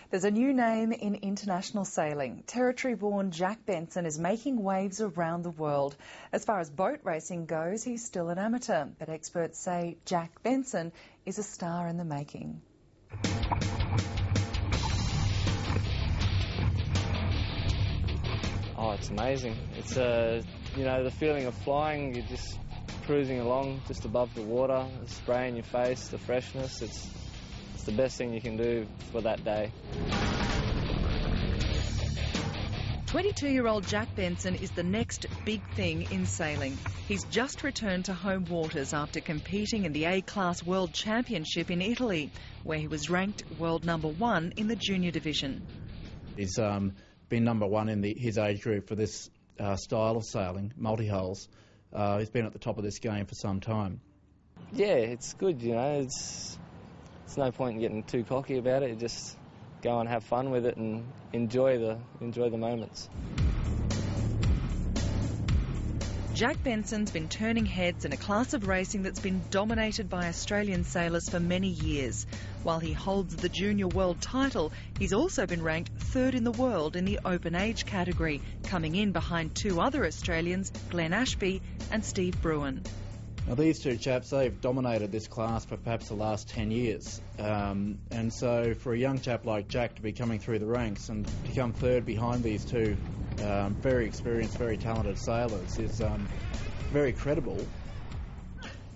There's a new name in international sailing. Territory-born Jack Benson is making waves around the world. As far as boat racing goes, he's still an amateur, but experts say Jack Benson is a star in the making. Oh, it's amazing. It's the feeling of flying. You're just cruising along just above the water, the spray in your face, the freshness. It's the best thing you can do for that day. 22-year-old Jack Benson is the next big thing in sailing. He's just returned to home waters after competing in the A-Class World Championship in Italy, where he was ranked world #1 in the junior division. He's been #1 in his age group for this style of sailing, multi-hulls. He's been at the top of this game for some time. Yeah, it's good, It's no point in getting too cocky about it. You just go and have fun with it and enjoy the moments. Jack Benson's been turning heads in a class of racing that's been dominated by Australian sailors for many years. While he holds the junior world title, he's also been ranked 3rd in the world in the open age category, coming in behind 2 other Australians, Glen and Steve Bruin. Now, these two chaps, they've dominated this class for perhaps the last 10 years. And so for a young chap like Jack to be coming through the ranks and to come 3rd behind these two very experienced, very talented sailors is very credible.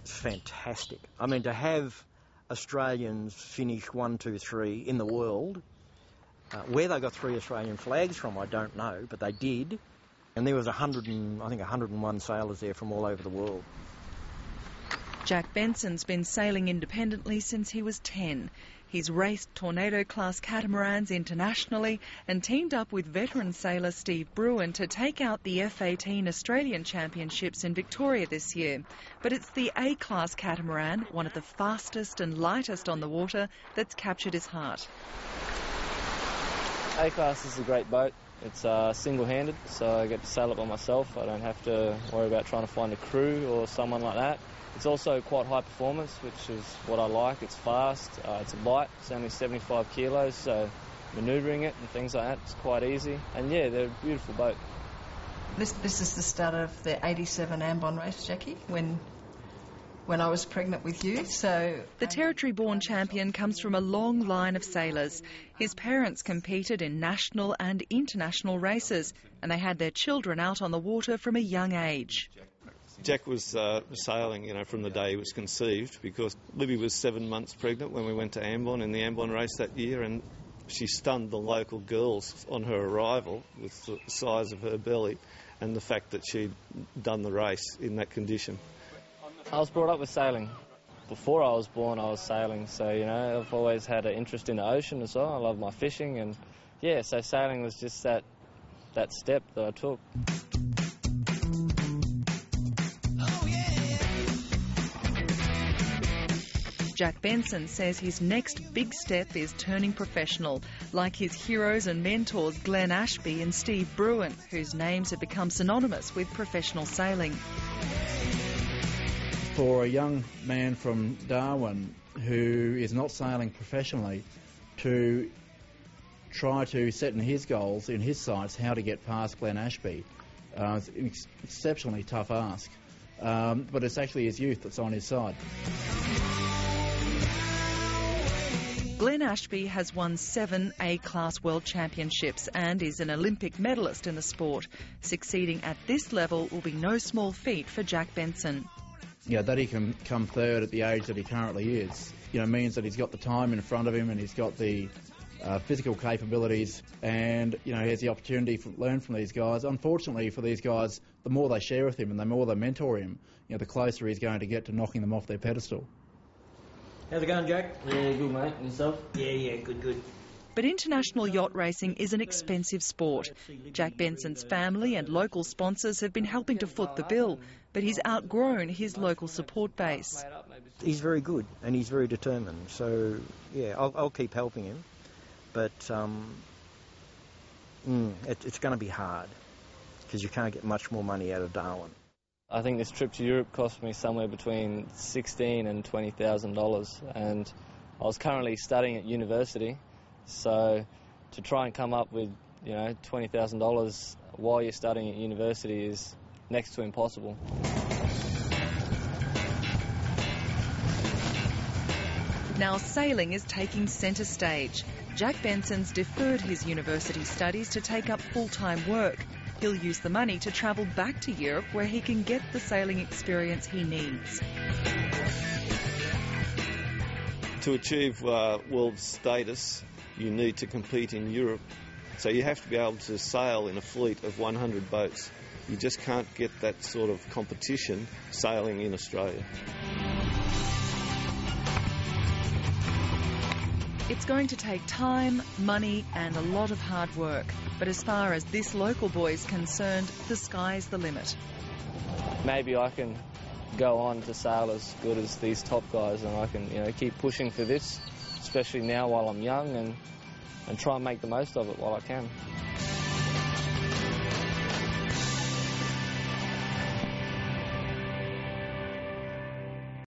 It's fantastic. I mean, to have Australians finish 1, 2, 3 in the world, where they got 3 Australian flags from, I don't know, but they did. And there was 101 sailors there from all over the world. Jack Benson's been sailing independently since he was 10. He's raced Tornado-class catamarans internationally and teamed up with veteran sailor Steve Bruin to take out the F-18 Australian Championships in Victoria this year. But it's the A-class catamaran, one of the fastest and lightest on the water, that's captured his heart. A-class is a great boat. It's single-handed, so I get to sail it by myself. I don't have to worry about trying to find a crew or someone like that. It's also quite high performance, which is what I like. It's fast, it's light, it's only 75 kilos, so manoeuvring it and things like that is quite easy. And yeah, they're a beautiful boat. This is the start of the 87 Ambon race, Jackie, when I was pregnant with you, so... The Territory-born champion comes from a long line of sailors. His parents competed in national and international races, and they had their children out on the water from a young age. Jack was sailing, from the day he was conceived, because Libby was 7 months pregnant when we went to Ambon in the Ambon race that year, and she stunned the local girls on her arrival with the size of her belly and the fact that she'd done the race in that condition. I was brought up with sailing. Before I was born, I was sailing, so, I've always had an interest in the ocean as well. I love my fishing, and, yeah, so sailing was just that step that I took. Jack Benson says his next big step is turning professional, like his heroes and mentors Glen and Steve Bruin, whose names have become synonymous with professional sailing. For a young man from Darwin who is not sailing professionally to try to set in his goals, in his sights, how to get past Glen it's an exceptionally tough ask. But it's actually his youth that's on his side. Glen has won 7 A-Class World Championships and is an Olympic medalist in the sport. Succeeding at this level will be no small feat for Jack Benson. Yeah, that he can come 3rd at the age that he currently is, means that he's got the time in front of him and he's got the physical capabilities and, he has the opportunity to learn from these guys. Unfortunately for these guys, the more they share with him and the more they mentor him, the closer he's going to get to knocking them off their pedestal. How's it going, Jack? Yeah, good, mate. And yourself? Yeah, good. But international yacht racing is an expensive sport. Jack Benson's family and local sponsors have been helping to foot the bill, but he's outgrown his local support base. He's very good and he's very determined, so, yeah, I'll keep helping him. But it's going to be hard because you can't get much more money out of Darwin. I think this trip to Europe cost me somewhere between $16,000 and $20,000, and I was currently studying at university, so to try and come up with, you know, $20,000 while you're studying at university is next to impossible. Now sailing is taking centre stage. Jack Benson's deferred his university studies to take up full-time work. He'll use the money to travel back to Europe where he can get the sailing experience he needs. To achieve world status, you need to compete in Europe. So you have to be able to sail in a fleet of 100 boats. You just can't get that sort of competition sailing in Australia. It's going to take time, money and a lot of hard work. But as far as this local boy is concerned, the sky's the limit. Maybe I can go on to sail as good as these top guys, and I can, you know, keep pushing for this, especially now while I'm young, and try and make the most of it while I can.